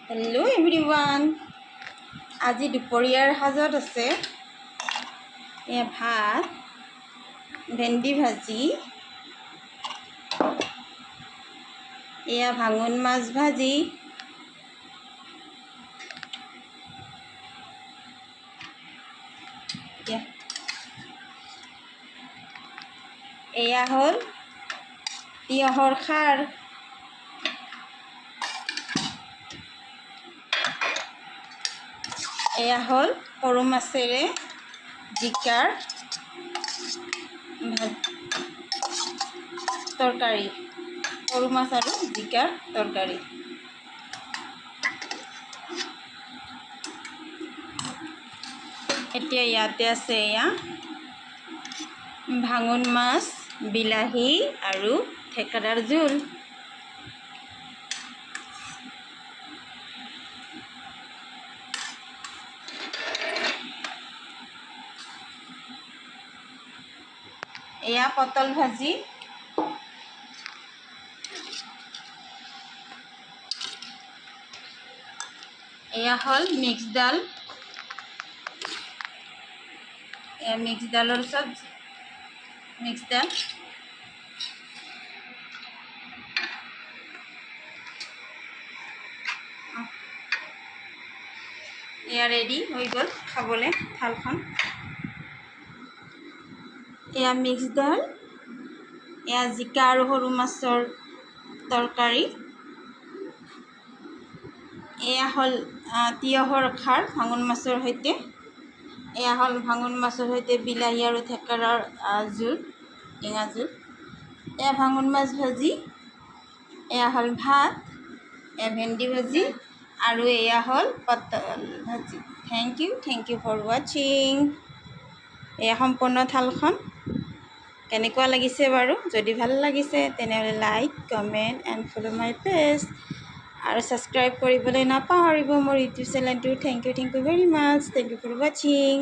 Hello' everyone. আজি দুপৰীয়াৰ সাজত আছে ভাত, ভেন্দি ভাজি, ভাঙন মাছ ভাজি, হ'ল তিয়হৰ খাৰ, হ'ল সৰু মাছেৰে জিকাৰ তৰকাৰী, সৰু মাছ আৰু জিকাৰ তৰকাৰী। এতিয়া ইয়াতে আছে ভাঙন মাছ, বিলাহী আৰু থেকেৰাৰ জোল। পটল ভাজি, হ'ল মিক্স ডাল, মিক্স ডালৰ চব্জি, মিক্স ডাল। ৰেডি হৈ গ'ল খাবলৈ থালখন। মিক্স ডাল, জিকা আৰু সৰু মাছৰ তৰকাৰী, হ'ল তিয়হৰ খাৰ ভাঙন মাছৰ সৈতে, হ'ল ভাঙন মাছৰ সৈতে বিলাহী আৰু থেকেৰাৰ জোল, টেঙা জোল। ভাঙন মাছ ভাজি, হ'ল ভাত, ভেন্দি ভাজি আৰু হ'ল পটল ভাজি। থেংক ইউ ফৰ ৱাচিং। সম্পূৰ্ণ থালখন কেনেকুৱা লাগিছে বাৰু? যদি ভাল লাগিছে তেনেহ'লে like, comment and follow' my page আৰু ছাবস্ক্ৰাইব কৰিবলৈ নাপাহৰিব মোৰ ইউটিউব চেনেলটো। Thank you very much. Thank you for ৱাচিং।